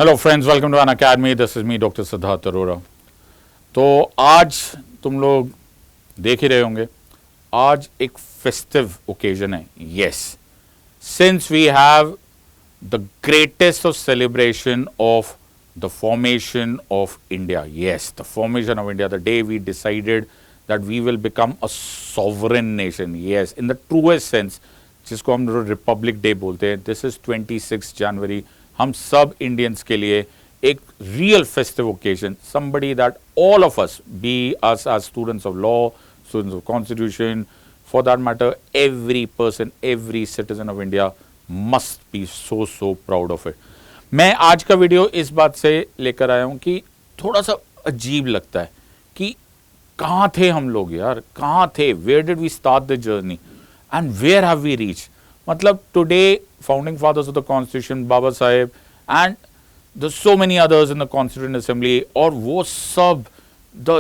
Hello friends, welcome to Unacademy. This is me doctor Siddharth Arora. तो आज तुम लोग देख ही रहे होंगे, आज एक फेस्टिव ओकेजन है। Yes, since we have the greatest of celebration of the formation of India. Yes, the formation of India, the day we decided that we will become a sovereign nation. Yes, in the truest sense, जिसको हम republic day बोलते हैं। This is 26 January. हम सब Indians के लिए एक real festive occasion, somebody that all of us, be us as students of law, students of constitution, for that matter, every person, every citizen of India must be so proud of it. मैं आज का video इस बात से लेकर आया हूं कि थोड़ा सा अजीब लगता है कि कहां थे हम लोग यार, कहां थे, where did we start the journey and where have we reached. मतलब today founding fathers of the constitution, Baba Sahib and there's so many others in the constituent assembly, और वो सब the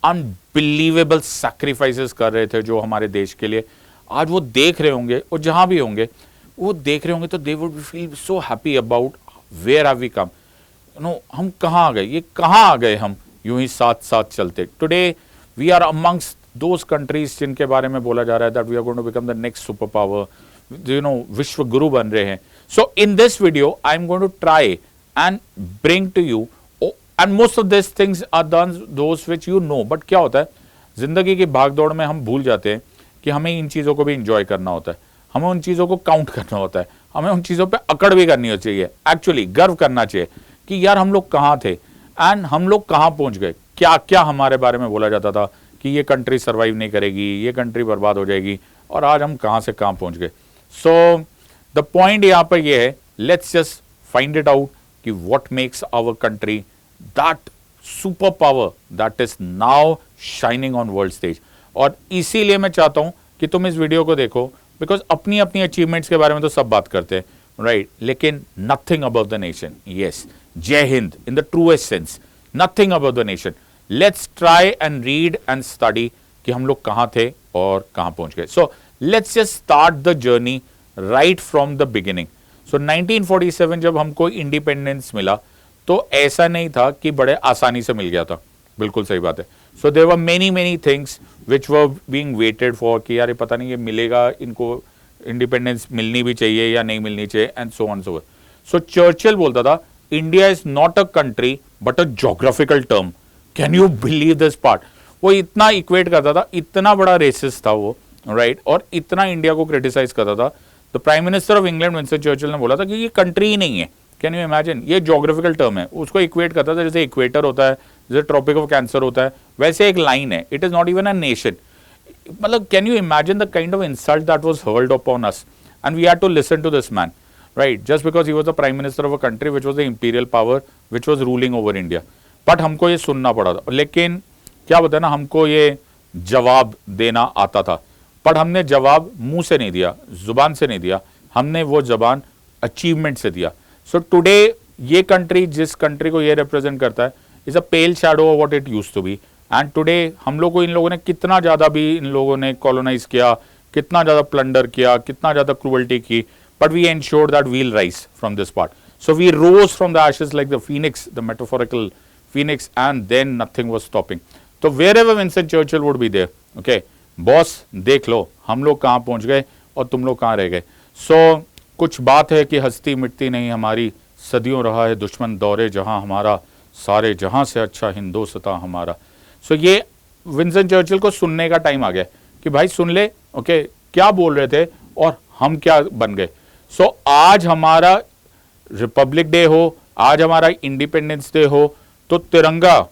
unbelievable sacrifices कर रहे थे जो हमारे देश के लिए। आज वो देख रहे होंगे और जहां भी होंगे वो देख रहे होंगे तो they would feel so happy about where have we come. हम कहाँ आ गए, ये कहाँ आ गए, हम यूं ही साथ साथ चलते। Today we are amongst those countries जिनके बारे में बोला जा रहा है that we are going to become the next super power, विश्व गुरु बन रहे हैं। So in this video I am going to try and bring to you, and most of this things are done those which you know. But क्या होता है, जिंदगी की भागदौड़ में हम भूल जाते हैं कि हमें इन चीजों को भी इंजॉय करना होता है, हमें उन चीजों को काउंट करना होता है, हमें उन चीजों पे अकड़ भी करनी चाहिए, एक्चुअली गर्व करना चाहिए कि यार हम लोग कहाँ थे एंड हम लोग कहाँ पहुंच गए। क्या क्या हमारे बारे में बोला जाता था कि ये कंट्री सर्वाइव नहीं करेगी, ये कंट्री बर्बाद हो जाएगी, और आज हम कहां से कहां पहुंच गए। सो द पॉइंट यहां पर ये है, let's just find it out कि what makes our country that super power that is now shining on world stage. और इसीलिए मैं चाहता हूं कि तुम इस वीडियो को देखो, बिकॉज अपनी अपनी अचीवमेंट्स के बारे में तो सब बात करते हैं, राइट, लेकिन nothing about the nation. Yes, Jai Hind in the truest sense, nothing about the nation. Let's try and read and study कि हम लोग कहां थे और कहां पहुंच गए। So let's just start the journey right from the beginning. So 1947 जब हमको इंडिपेंडेंस मिला तो ऐसा नहीं था कि बड़े आसानी से मिल गया था, बिल्कुल सही बात है। So there were many things which were being waited for कि यार ये पता नहीं ये मिलेगा, इनको इंडिपेंडेंस मिलनी भी चाहिए या नहीं मिलनी चाहिए, and so on so. So Churchill बोलता था, India is not a country but a geographical term. Can you believe this part? वो इतना इक्वेट करता था, इतना बड़ा रेसिस्ट था वो, राइट, और इतना इंडिया को क्रिटिसाइज करता था। The prime minister of England Winston Churchill ने बोला था कि ये कंट्री ही नहीं है, कैन यू इमेजिन, ये ज्योग्राफिकल टर्म है। उसको इक्वेट करता था जैसे इक्वेटर होता है, जैसे ट्रॉपिक ऑफ कैंसर होता है, वैसे एक लाइन है, it is not even a nation. मतलब can you imagine the kind of insult that was hurled upon us, and we had to listen to this man, right, just because he was the prime minister of a country which was the imperial power which was ruling over India. But हमको ये सुनना पड़ा था, लेकिन क्या बताया ना, हमको ये जवाब देना आता था, पर हमने जवाब मुंह से नहीं दिया, जुबान से नहीं दिया, हमने वो जबान अचीवमेंट से दिया। सो टुडे ये कंट्री, जिस कंट्री को ये रिप्रेजेंट करता है, is a pale shadow of what it used to be. And today हम लोग को इन लोगों ने कितना ज्यादा भी, इन लोगों ने कॉलोनाइज किया, कितना ज्यादा प्लंडर किया, कितना ज्यादा क्रूअल्टी की, but we ensured that we'll rise from this part. So we rose from the ashes like the phoenix, the metaphorical Phoenix, and then nothing was stopping. तो wherever Winston Churchill would be there, okay, boss देख लो हम लोग कहाँ पहुंच गए और तुम लोग कहाँ रह गए। सो कुछ बात है कि हस्ती मिटती नहीं हमारी, सदियों रहा है दुश्मन दौरे जहां हमारा, सारे जहां से अच्छा हिंदुस्तां हमारा। सो ये विंस्टन चर्चिल को सुनने का टाइम आ गया कि भाई सुन ले, ओके, क्या बोल रहे थे और हम क्या बन गए। सो आज हमारा रिपब्लिक डे हो, आज हमारा इंडिपेंडेंस डे हो, तो तिरंगा,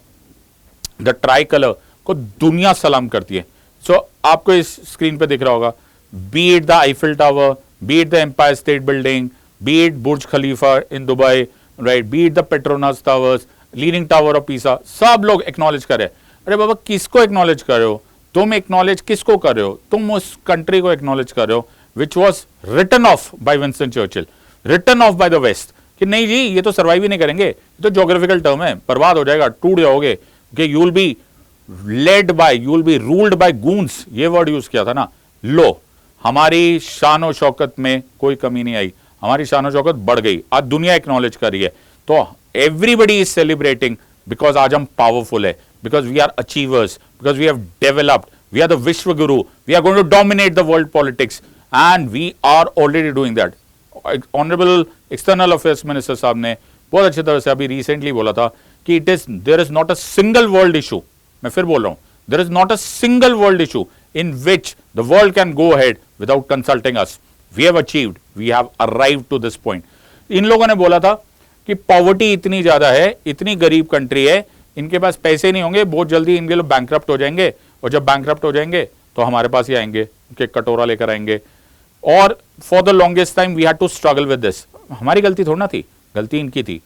द ट्राई कलर को दुनिया सलाम करती है। सो आपको इस स्क्रीन पे दिख रहा होगा, be it the Eiffel tower, be it the Empire State building, be it Burj Khalifa in Dubai, right, be it the Petronas towers, leaning tower of Pisa, सब लोग एक्नॉलेज कर रहे हैं। अरे बाबा, किसको एक्नॉलेज कर रहे हो तुम? एक्नॉलेज किसको कर रहे हो तुम? उस कंट्री को एक्नॉलेज कर रहे हो which was written off by Winston Churchill, written off by the west, कि नहीं जी ये तो सर्वाइव ही नहीं करेंगे, ये तो ज्योग्राफिकल टर्म है, बर्बाद हो जाएगा, टूट जाओगे, you will B led by, you will be ruled by goons, ये वर्ड यूज किया था ना। लो, हमारी शान और शौकत में कोई कमी नहीं आई, हमारी शान शौकत बढ़ गई, आज दुनिया एक्नॉलेज कर रही है। तो एवरीबडी इज सेलिब्रेटिंग बिकॉज आज हम पावरफुल है, because we are achievers, because we have developed, we are the vishwa guru, we are going to dominate the world politics and we are already doing that. Honourable external affairs minister साहब ने बहुत अच्छी तरह से अभी रिसेंटली बोला था कि there is not a single world issue, मैं फिर बोल रहा हूं, there is not a single world issue in which the world can go ahead without consulting us. We have achieved, we have arrived to this point. इन लोगों ने बोला था कि पॉवर्टी इतनी ज्यादा है, इतनी गरीब कंट्री है, इनके पास पैसे नहीं होंगे, बहुत जल्दी इनके लोग बैंकरप्ट हो जाएंगे, और जब बैंकरप्ट हो जाएंगे तो हमारे पास ही आएंगे, उनके कटोरा लेकर आएंगे। और for the longest time we had to struggle with this. हमारी गलती थोड़ी ना थी, गलती इनकी थी।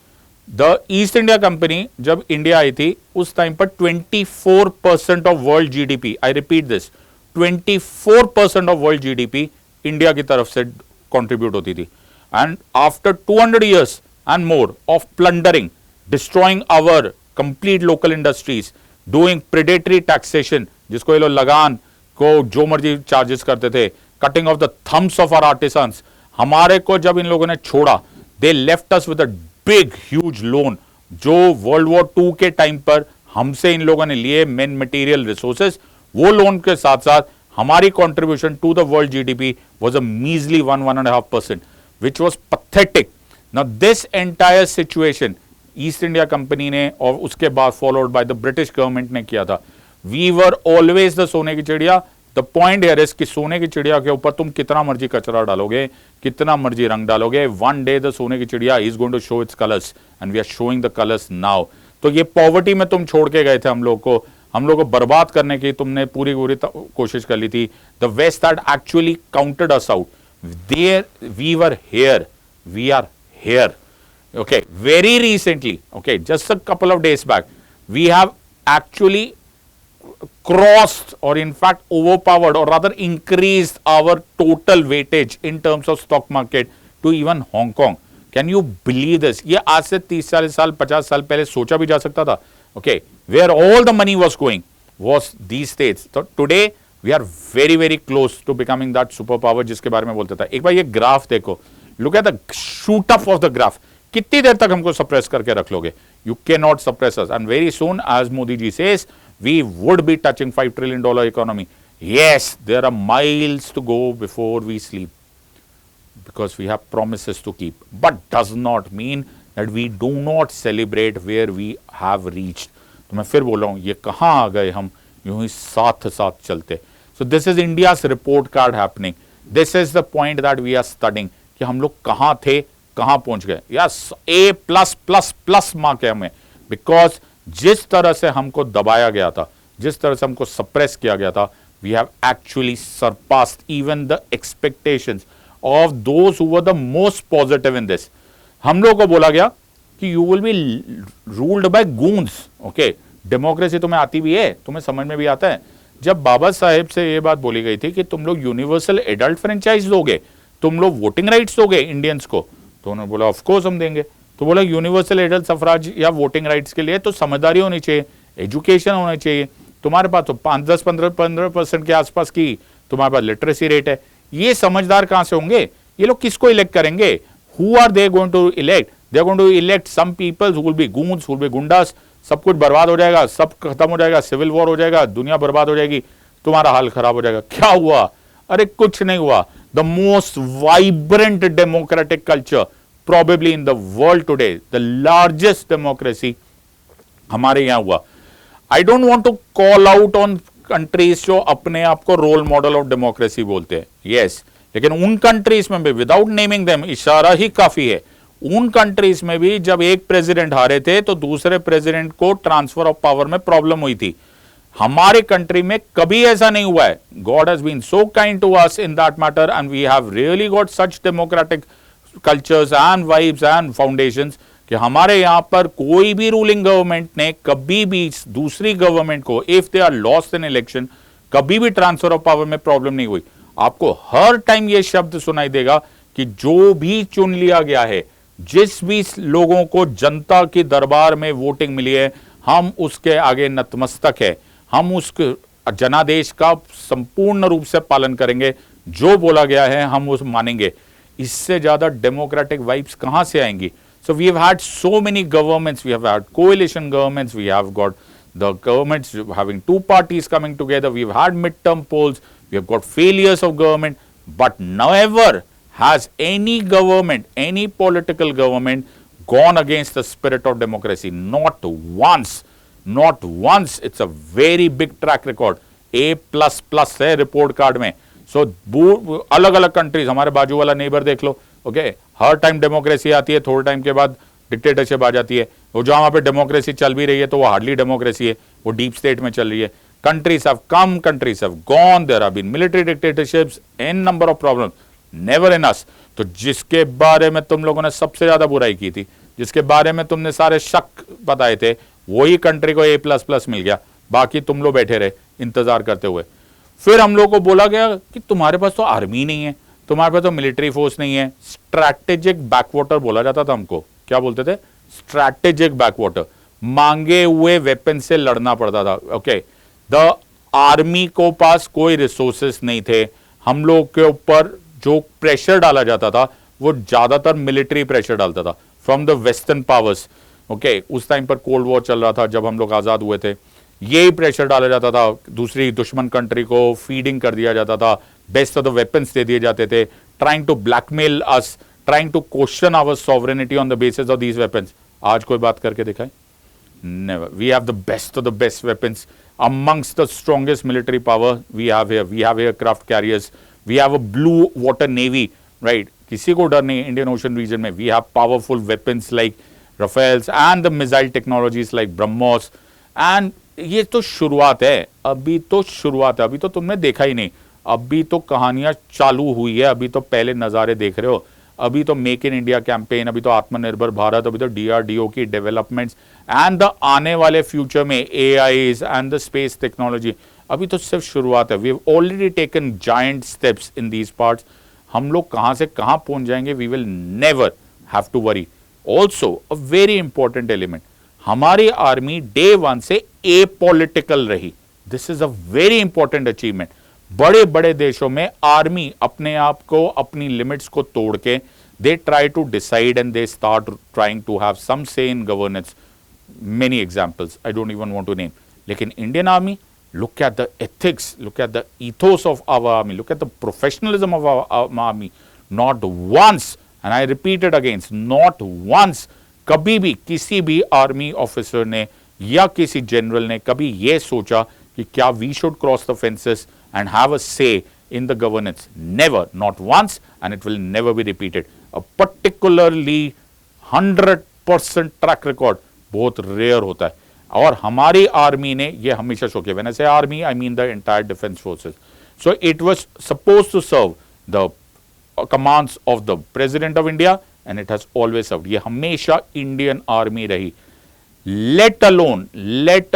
द ईस्ट इंडिया कंपनी जब इंडिया आई थी उस टाइम पर 24% of world GDP, I repeat this, 24% of world GDP India की तरफ से कंट्रीब्यूट होती थी। And after 200 years and more of plundering, destroying our complete local industries, doing predatory taxation, जिसको ये लोग लगान को जो मर्जी चार्जेस करते थे, cutting off the thumbs of our artisans, हमारे को जब इन लोगों ने छोड़ा, they left us with a big huge loan, जो वर्ल्ड वॉर 2 के टाइम पर हमसे इन लोगों ने लिए मेन मटेरियल रिसोर्सेस, वो लोन के साथ साथ हमारी contribution to the world GDP was a measly 1.5%, which was pathetic. Now this entire situation East India company ने और उसके बाद followed by the British government ने किया था। वी वर ऑलवेज द सोने की चिड़िया। द पॉइंट हियर इज कि सोने की चिड़िया के ऊपर तुम कितना मर्जी कचरा डालोगे, कितना मर्जी रंग डालोगे, वन डे द सोने की चिड़िया is going to show its colours and we are showing the colours now. तो ये पॉवर्टी में तुम छोड़ के गए थे हम लोग को बर्बाद करने की तुमने पूरी कोशिश कर ली थी। The west had actually counted us out, there we were here, we are here. Okay, very recently, okay, just a couple of days back, we have actually crossed or in fact overpowered or rather increased our total weightage in terms of stock market to even Hong Kong. Can you believe this? ये आज से 30-40 साल 50 साल पहले सोचा भी जा सकता था? Okay, where all the money was going was these states. So today we are very very close to becoming that superpower जिसके बारे में बोलता था। एक बार ये ग्राफ देखो, look at the shoot up of the graph. कितनी देर तक हमको सप्रेस करके रख लोगे? You can not suppress us and very soon as Modi ji says we would be touching $5 trillion economy. Yes, there are miles to go before we sleep because we have promises to keep, but does not mean that we do not celebrate where we have reached. तो मैं फिर बोल रहा हूं, ये कहां आ गए हम यूं ही साथ साथ चलते। So this is India's report card happening, this is the point that we are studying कि हम लोग कहां थे, कहां पहुंच गए। यस, A+++ मार्क है हमें, बिकॉज जिस तरह से हमको दबाया गया था, जिस तरह से हमको सप्रेस किया गया था, we have actually surpassed even the expectations of those who were the most positive in this. हम लोगों को बोला गया कि you will be ruled by goons. Okay, democracy तुम्हें आती भी है, तुम्हें समझ में भी आता है। जब बाबा साहेब से यह बात बोली गई थी कि तुम लोग यूनिवर्सल एडल्ट फ्रेंचाइज दोगे, तुम लोग वोटिंग राइट्स दोगे इंडियंस को, तो उन्होंने बोला ऑफ कोर्स हम देंगे। तो बोला यूनिवर्सल एडल्ट सफराज या वोटिंग राइट्स के लिए तो समझदारी होनी चाहिए, एजुकेशन होनी चाहिए। तुम्हारे पास तो 5-10-15% के आसपास की तुम्हारे पास लिटरेसी रेट है। ये समझदार कहां से होंगे? ये लोग किसको इलेक्ट करेंगे? Who are they going to elect? They are going to elect some people who will be goons, who will be goondas. सब कुछ बर्बाद हो जाएगा, सब खत्म हो जाएगा, सिविल वॉर हो जाएगा, दुनिया बर्बाद हो जाएगी, तुम्हारा हाल खराब हो जाएगा। क्या हुआ? अरे कुछ नहीं हुआ। The most vibrant democratic culture probably in the world today, the largest democracy हमारे यहाँ हुआ। I don't want to call out on countries जो अपने आप को रोल मॉडल ऑफ डेमोक्रेसी बोलते हैं, yes, लेकिन उन कंट्रीज में भी विदाउट नेमिंग देम इशारा ही काफी है। उन कंट्रीज में भी जब एक प्रेसिडेंट हारे थे तो दूसरे प्रेसिडेंट को ट्रांसफर ऑफ पावर में प्रॉब्लम हुई थी। हमारे कंट्री में कभी ऐसा नहीं हुआ है। God has been so kind to us in that matter and we have really got such democratic cultures and vibes and foundations कि हमारे यहां पर कोई भी रूलिंग गवर्नमेंट ने कभी भी दूसरी गवर्नमेंट को, if they are lost in election, कभी भी ट्रांसफर ऑफ पावर में प्रॉब्लम नहीं हुई। आपको हर टाइम ये शब्द सुनाई देगा कि जो भी चुन लिया गया है, जिस भी लोगों को जनता के दरबार में वोटिंग मिली है, हम उसके आगे नतमस्तक है, हम उस जनादेश का संपूर्ण रूप से पालन करेंगे, जो बोला गया है हम उस मानेंगे। इससे ज्यादा डेमोक्रेटिक वाइब्स कहां से आएंगी? So we have had so many governments, we have had coalition governments, we have got the governments having two parties coming together, we've had midterm polls, we have got failures of government, but never has any government, any political government gone against the spirit of democracy. Not once. Not once. It's a very big track record. A++ है report card में. सो अलग अलग countries, हमारे बाजू वाला neighbour देख लो, okay, हर time democracy आती है, थोड़े टाइम के बाद डिक्टेटरशिप आ जाती है. वो जहां वहां पे डेमोक्रेसी चल भी रही है तो वो हार्डली डेमोक्रेसी है, वो डीप स्टेट में चल रही है. Countries have come, countries have gone, there have been military dictatorships, an number of problems, never in us. तो जिसके बारे में तुम लोगों ने सबसे ज्यादा बुराई की थी, जिसके बारे में तुमने सारे शक बताए थे, वही कंट्री को A++ मिल गया. बाकी तुम लोग बैठे रहे इंतजार करते हुए. फिर हम लोग को बोला गया कि तुम्हारे पास तो आर्मी नहीं है, तुम्हारे पास तो मिलिट्री फोर्स नहीं है. स्ट्रैटेजिक बैकवाटर बोला जाता था हमको. क्या बोलते थे? Strategic backwater. मांगे हुए वेपन से लड़ना पड़ता था. ओके, द आर्मी को पास कोई रिसोर्सेस नहीं थे. हम लोग के ऊपर जो प्रेशर डाला जाता था वो ज्यादातर मिलिट्री प्रेशर डालता था from the western powers. Okay, उस टाइम पर कोल्ड वॉर चल रहा था जब हम लोग आजाद हुए थे. यही प्रेशर डाला जाता था. दूसरी दुश्मन कंट्री को फीडिंग कर दिया जाता था, बेस्ट ऑफ द वेपन्स दे दिए जाते थे, trying to blackmail us, trying to question our sovereignty on the basis of these weapons. आज कोई बात करके दिखाए? Never. We have the best of the best weapons, amongst the strongest military power we have here. We have aircraft carriers, we have a blue water navy, right? किसी को डर नहीं Indian ocean reason में. We have powerful weapons like Rafales and the missile technologies like BrahMos. And ये तो शुरुआत है, अभी तो शुरुआत है, अभी तो तुमने देखा ही नहीं, अभी तो कहानियां चालू हुई है, अभी तो पहले नज़ारे देख रहे हो. अभी तो मेक इन इंडिया कैंपेन, अभी तो आत्मनिर्भर भारत, अभी तो DRDO की डेवलपमेंट्स एंड द आने वाले फ्यूचर में AIs and the space technology, अभी तो सिर्फ शुरुआत है. We have already taken giant steps in these parts. हम लोग कहां से कहां पहुंच जाएंगे, we will never have to worry. Also a very important element, हमारी आर्मी डे वन से एपॉलिटिकल रही. This is a very important achievement. बड़े बड़े देशों में आर्मी अपने आप को, अपनी लिमिट्स को तोड़ के they try to decide and they start trying to have some say in governance. Many examples I don't even want to name. लेकिन Indian army, look at the ethics, look at the ethos of our army, look at the professionalism of our army. Not once, and I repeat it again, not once, कभी भी किसी भी army officer ने या किसी general ने कभी ये सोचा कि क्या we should cross the fences and have a say in the governance. Never, not once, and it will never be repeated. A particularly 100% track record बहुत rare होता है. और हमारी आर्मी ने ये हमेशा शो किया. When I say army, I mean the entire defense forces. So it was supposed to serve the commands of the President of India, and it has always served. ये हमेशा Indian Army रही. Let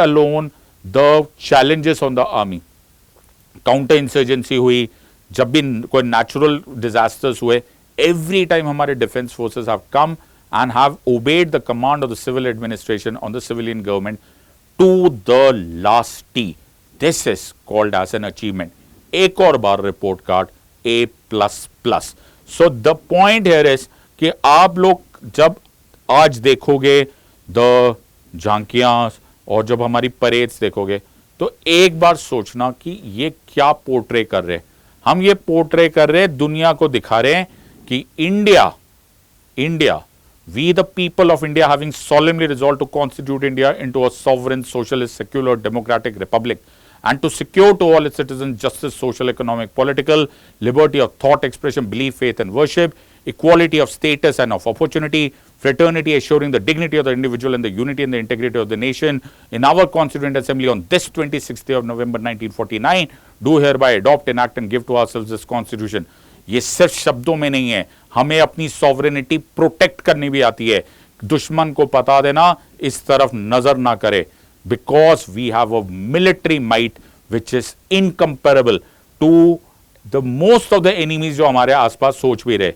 alone the challenges on the army. Counter insurgency हुई, जब भी कोई natural disasters हुए, every time हमारे defence forces have come and have obeyed the command of the civil administration on the civilian government to the last T. This is called as an achievement. एक और बार report card A++. So the point here is कि आप लोग जब आज देखोगे the झांकियां और जब हमारी परेड्स देखोगे तो एक बार सोचना कि ये क्या पोर्ट्रे कर रहे हैं. हम ये पोर्ट्रे कर रहे हैं, दुनिया को दिखा रहे हैं कि India, we the people of India having solemnly resolved to constitute India into a sovereign, socialist, secular, democratic republic and to secure to all its citizens justice, social, economic, political, liberty of thought, expression, belief, faith and worship, equality of status and of opportunity, fraternity, assuring the dignity of the individual and the unity and the integrity of the nation. In our Constituent Assembly on this 26th day of November 1949, do hereby adopt, enact and give to ourselves this Constitution. ये सिर्फ शब्दों में नहीं है, हमें अपनी sovereignty protect करनी भी आती है. दुश्मन को बता देना इस तरफ नजर ना करे, because we have a military might which is incomparable to the most of the enemies जो हमारे आसपास सोच भी रहे.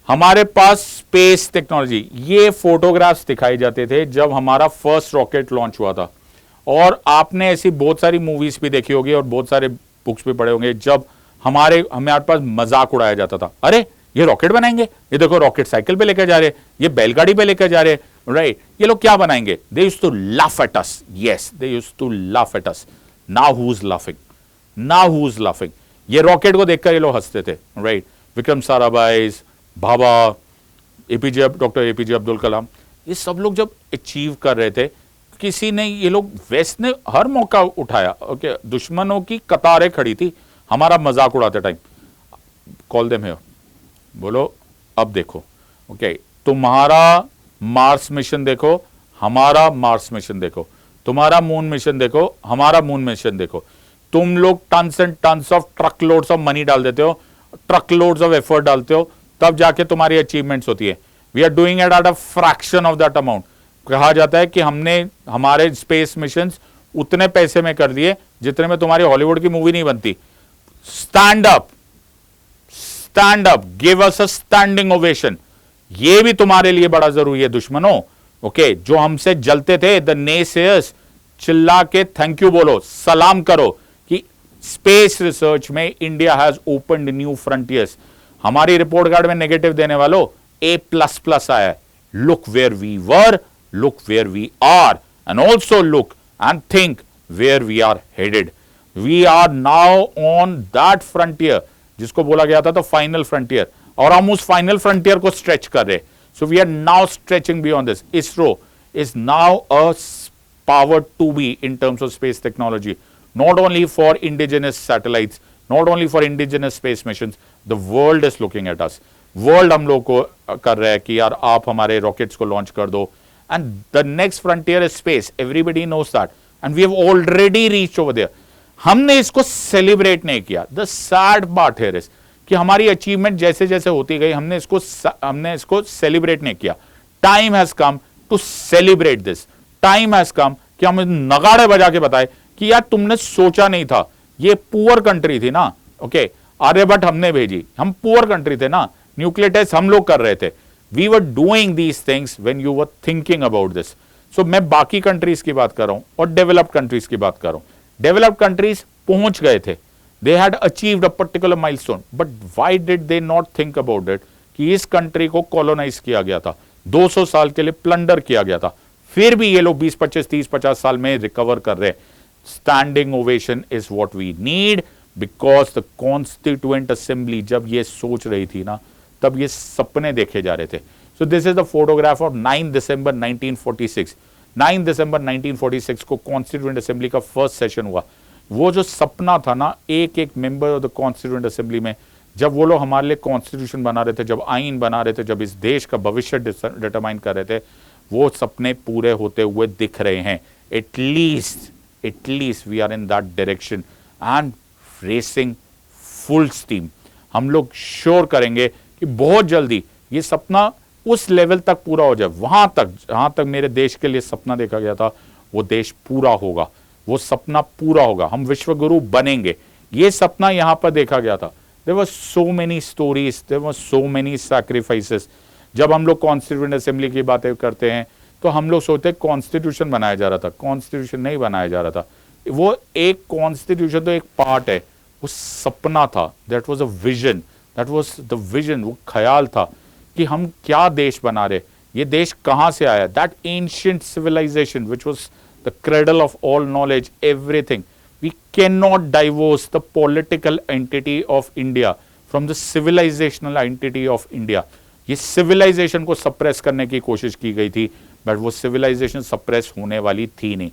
हमारे पास स्पेस टेक्नोलॉजी, ये फोटोग्राफ्स दिखाए जाते थे जब हमारा फर्स्ट रॉकेट लॉन्च हुआ था, और आपने ऐसी बहुत सारी मूवीज भी देखी होगी और बहुत सारे बुक्स भी पढ़े होंगे जब हमारे पास मजाक उड़ाया जाता था. अरे ये रॉकेट बनाएंगे, ये देखो रॉकेट साइकिल पे लेकर जा रहे, ये बैलगाड़ी पे लेकर जा रहे, राइट, ये लोग क्या बनाएंगे? They used to laugh at us, yes they used to laugh at us. Now who is laughing? Now who is laughing? ये रॉकेट को देखकर ये लोग हंसते थे, right. Vikram Sarabhai, Bhabha, doctor APJ Abdul Kalam, ये सब लोग जब अचीव कर रहे थे, किसी ने, ये लोग, वेस्ट ने हर मौका उठाया, ओके, दुश्मनों की कतारें खड़ी थी हमारा मजाक उड़ाते टाइम। कॉल देम हियर, बोलो अब देखो, ओके, तुम्हारा मार्स मिशन देखो, हमारा मार्स मिशन देखो, तुम्हारा मून मिशन देखो, हमारा मून मिशन देखो। तुम लोग tons and tons of truck loads of money डाल देते हो, ट्रक लोड्स ऑफ एफर्ट डालते हो, तब जाके तुम्हारी अचीवमेंट्स होती है। We are doing it at a fraction of that amount. कहा जाता है कि हमने हमारे स्पेस मिशंस उतने पैसे में कर दिए जितने में तुम्हारी हॉलीवुड की मूवी नहीं बनती। Stand up, stand up, give us a standing ovation. ये भी तुम्हारे लिए बड़ा जरूरी है दुश्मनों, ओके, जो हमसे जलते थे, द नेसेयर्स, चिल्ला के थैंक यू बोलो, सलाम करो कि स्पेस रिसर्च में India has opened new frontiers. हमारी रिपोर्ट कार्ड में नेगेटिव देने वालों A++ आया है। Look where we were, look where we are, and also look and think where we are headed. We are now on that frontier जिसको बोला गया था तो फाइनल फ्रंटियर, और हम उस फाइनल फ्रंटियर को स्ट्रेच कर रहे। So we are now stretching beyond this. ISRO is now a power to be in terms of space technology, not only for indigenous satellites, not only for indigenous space missions, the world is looking at us. World हम लोग को कर रहा है कि यार आप हमारे रॉकेट्स को लॉन्च कर दो, and the next frontier is space. Everybody knows that and we have already reached over there. हमने इसको सेलिब्रेट नहीं किया। The sad part here is कि हमारी अचीवमेंट जैसे जैसे होती गई, हमने इसको सेलिब्रेट नहीं किया। Time has come to celebrate this. Time has come कि हम नगाड़े बजा के बताए कि यार तुमने सोचा नहीं था, ये पुअर कंट्री थी ना, ओके, आर्यभट्ट हमने भेजी, हम पुअर कंट्री थे ना, न्यूक्लियर टेस्ट हम लोग कर रहे थे। We were doing these things when you were thinking about this. So मैं बाकी कंट्रीज की बात कर रहा हूं और डेवलप्ड कंट्रीज की बात कर रहा हूं। डेवलप्ड कंट्रीज पहुंच गए थे, they had achieved a particular milestone, but why did they not think about it कि इस कंट्री को कॉलोनाइज किया गया था, 200 साल के लिए प्लंडर किया गया था, फिर भी ये लोग 20, 25, 30, 50 साल में रिकवर कर रहे। Standing ovation is what we need, because the constituent assembly जब ये सोच रही थी ना, तब ये सपने देखे जा रहे थे। सो this is the photograph of 9 दिसंबर 1946। 9 दिसंबर 1946 को कॉन्स्टिट्यूएंट असेंबली का फर्स्ट सेशन हुआ। वो जो सपना था ना, एक एक member of the constituent assembly में, जब वो लोग हमारे लिए कॉन्स्टिट्यूशन बना रहे थे, जब आईन बना रहे थे, जब इस देश का भविष्य डिटरमाइन कर रहे थे, वो सपने पूरे होते हुए दिख रहे हैं। At least we are in that direction and racing full steam. हम लोग श्योर करेंगे कि बहुत जल्दी ये सपना उस लेवल तक पूरा हो जाए, वहां तक जहां तक मेरे देश के लिए सपना देखा गया था, वो देश पूरा होगा, वो सपना पूरा होगा, हम विश्वगुरु बनेंगे। ये सपना यहां पर देखा गया था। There were so many stories, there were so many sacrifices. जब हम लोग कॉन्स्टिट्यूएंट असेंबली की बातें करते हैं तो हम लोग सोचते हैं कॉन्स्टिट्यूशन बनाया जा रहा था। कॉन्स्टिट्यूशन नहीं बनाया जा रहा था, वो एक कॉन्स्टिट्यूशन तो एक पार्ट है, वो सपना था। That was a vision, that was the vision, वो ख्याल था कि हम क्या देश बना रहे, ये देश कहां से आया। That ancient civilisation which was the cradle of all knowledge, everything. We can not divorce the political entity of India from the civilisational entity of India. ये सिविलाइजेशन को सप्रेस करने की कोशिश की गई थी, बट वो सिविलाइजेशन सप्रेस होने वाली थी नहीं।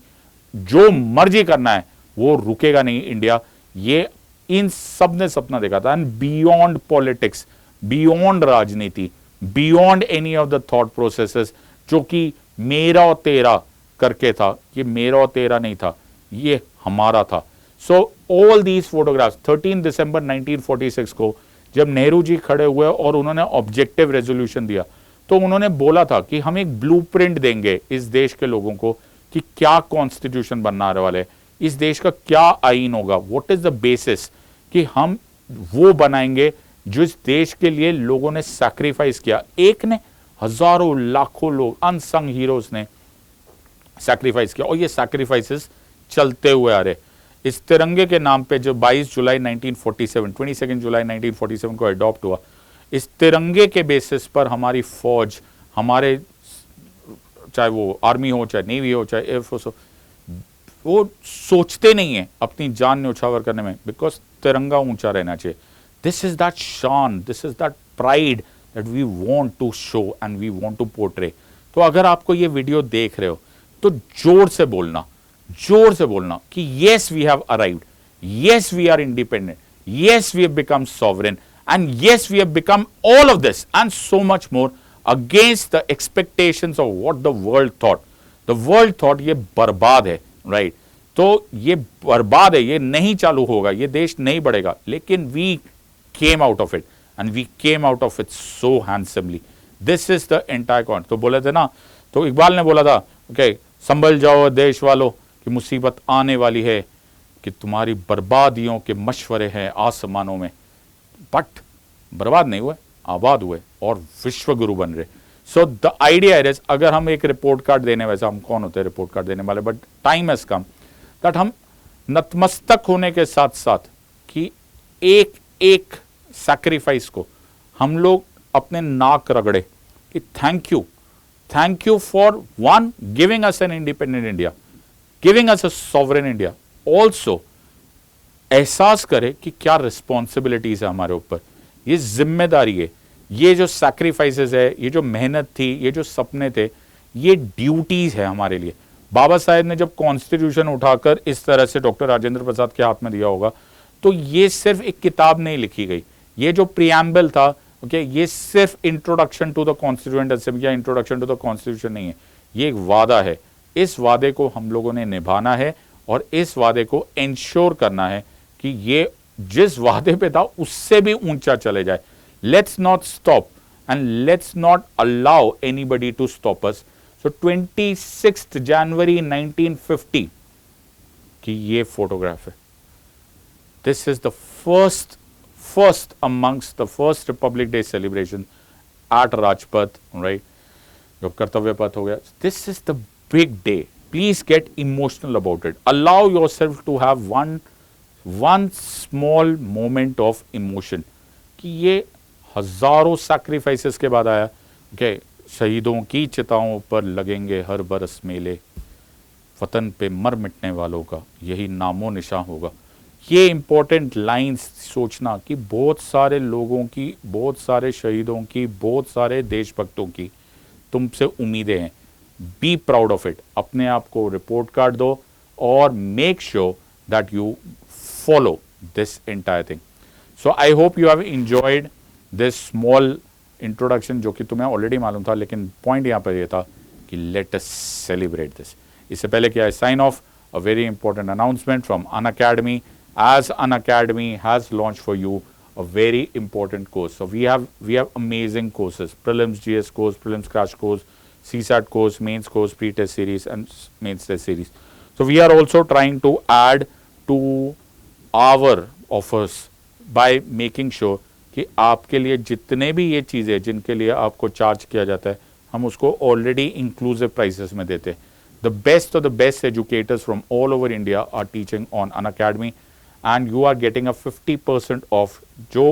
जो मर्जी करना है वो रुकेगा नहीं इंडिया। ये इन सब ने सपना देखा था। एंड बियॉन्ड पॉलिटिक्स, बियॉन्ड राजनीति, beyond any of the thought processes जो कि मेरा और तेरा करके था, ये मेरा और तेरा नहीं था, ये हमारा था। सो ऑल दीज फोटोग्राफ्स 13 दिसंबर 1946 को जब नेहरू जी खड़े हुए और उन्होंने ऑब्जेक्टिव रेजोल्यूशन दिया, तो उन्होंने बोला था कि हम एक ब्लूप्रिंट देंगे इस देश के लोगों को कि क्या कॉन्स्टिट्यूशन बनने वाले, इस देश का क्या आईन होगा, व्हाट इज द बेसिस, कि हम वो बनाएंगे जो इस देश के लिए लोगों ने सैक्रिफाइस किया। एक ने, हजारों लाखों लोग, अनसंग हीरोज ने सैक्रिफाइस किया, और ये सैक्रिफाइसेस चलते हुए आ रहे। इस तिरंगे के नाम पे जो 22 जुलाई 1947, 22 जुलाई 1947 को अडॉप्ट हुआ, इस तिरंगे के बेसिस पर हमारी फौज, हमारे चाहे वो आर्मी हो, चाहे नेवी हो, चाहे एयरफोर्स हो, वो सोचते नहीं है अपनी जान न्यौछावर करने में, बिकॉज तिरंगा ऊंचा रहना चाहिए। दिस इज दैट शान, this is that pride that we want to show and we want to portray. तो अगर आपको ये वीडियो देख रहे हो तो जोर से बोलना, जोर से बोलना कि yes we have arrived, yes we are independent, yes we have become sovereign, and yes we have become all of this and so much more against the expectations of what the world thought. The world thought ये बर्बाद है, right? तो ये बर्बाद है, ये नहीं चालू होगा, ये देश नहीं बढ़ेगा, लेकिन we came out of it and we came out of it so handsomely. This is the entire कॉन्ट। तो बोले थे ना, तो इकबाल ने बोला था, ओके, संभल जाओ देश वालों कि मुसीबत आने वाली है, कि तुम्हारी बर्बादियों के मशवरे हैं आसमानों में। बट बर्बाद नहीं हुए, आबाद हुए और विश्व गुरु बन रहे। सो द आइडिया इज, अगर हम एक रिपोर्ट कार्ड देने, वैसे हम कौन होते हैं रिपोर्ट कार्ड देने वाले, but time has come that हम नतमस्तक होने के साथ साथ कि एक एक सैक्रिफाइस को हम लोग अपने नाक रगड़े कि thank you for one giving us an independent India, giving us a sovereign India. Also एहसास करें कि क्या रिस्पॉन्सिबिलिटीज है हमारे ऊपर, ये जिम्मेदारी है, ये जो सैक्रिफाइसेस है, ये जो मेहनत थी, ये जो सपने थे, ये ड्यूटीज है हमारे लिए। बाबा साहेब ने जब कॉन्स्टिट्यूशन उठाकर इस तरह से डॉक्टर राजेंद्र प्रसाद के हाथ में दिया होगा, तो ये सिर्फ एक किताब नहीं लिखी गई, ये जो प्रियम्बल था, ओके, ये सिर्फ introduction to the constituent assembly या इंट्रोडक्शन टू द कॉन्स्टिट्यूशन नहीं है, ये एक वादा है। इस वादे को हम लोगों ने निभाना है और इस वादे को इंश्योर करना है कि ये जिस वादे पे था उससे भी ऊंचा चले जाए। Let's not stop and let's not allow anybody to stop us. So 26 जनवरी 1950 की ये फोटोग्राफ है। This is the first amongst the first Republic Day celebration at Rajpath, right? जो कर्तव्य पथ हो गया। This is the big day. Please get emotional about it. Allow yourself to have one small moment of emotion कि ये हजारों sacrifices के बाद आया। Okay, शहीदों की चिताओं पर लगेंगे हर बरस मेले, वतन पे मर मिटने वालों का यही नामो निशान होगा। ये इंपॉर्टेंट लाइंस सोचना कि बहुत सारे लोगों की, बहुत सारे शहीदों की, बहुत सारे देशभक्तों की तुमसे उम्मीदें हैं। Be proud of it. अपने आप को रिपोर्ट कार्ड दो और make sure that you follow this entire thing. So I hope you have enjoyed this small introduction, जो कि तुम्हें ऑलरेडी मालूम था, लेकिन पॉइंट यहाँ पर यह था कि लेट अस सेलिब्रेट दिस। इससे पहले क्या है, sign off a very important announcement from Unacademy, as Unacademy has launched for you a very important course. So we have amazing courses: prelims GS course, prelims crash course, CSAT course, mains course, pre-test series and mains test series. So we are also trying to add to our offers by making sure कि आपके लिए जितने भी ये चीज़ें जिनके लिए आपको चार्ज किया जाता है, हम उसको ऑलरेडी इंक्लूसिव प्राइसेस में देते हैं। The best of the best educators from all over India are teaching on Unacademy, and you are getting a 50% off जो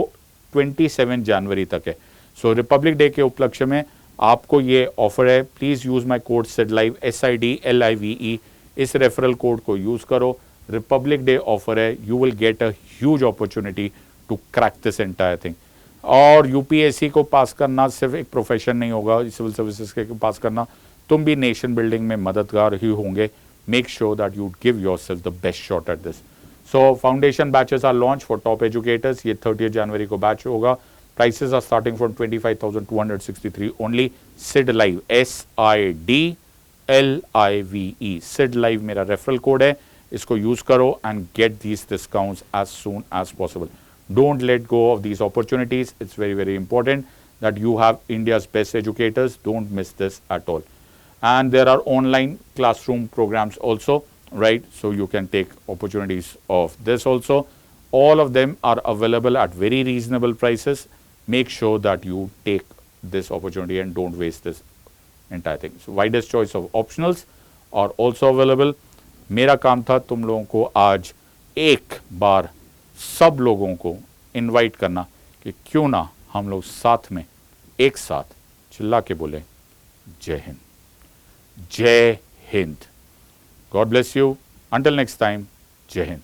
27 जनवरी तक है। सो रिपब्लिक डे के उपलक्ष्य में आपको ये ऑफर है। Please use my code SIDLIVE SIDLIVE। इस रेफरल कोड को यूज करो। रिपब्लिक डे ऑफर है, you will get a huge opportunity to crack this entire thing. और यूपीएससी को पास करना सिर्फ एक प्रोफेशन नहीं होगा, सिविल सर्विसेज के पास करना, तुम भी नेशन बिल्डिंग में मददगार ही होंगे। Make sure that you give yourself the best shot at this. So foundation batches are launch for top educators. ये 30 जनवरी को बैच होगा। Prices are starting from 25,263 only. SIDLIVE SIDLIVE SIDLIVE मेरा रेफरल कोड है, इसको यूज करो and get these discounts as soon as possible. Don't let go of these opportunities. It's very, very important that you have India's best educators. Don't miss this at all. And there are online classroom programs also, right? So you can take opportunities of this also. All of them are available at very reasonable prices. Make sure that you take this opportunity and don't waste this entire thing. So widest choice of optionals are also available. मेरा काम था तुम लोगों को आज एक बार सब लोगों को इनवाइट करना कि क्यों ना हम लोग साथ में एक साथ चिल्ला के बोले जय हिंद, जय Hind. God bless you, until next time, जय हिंद।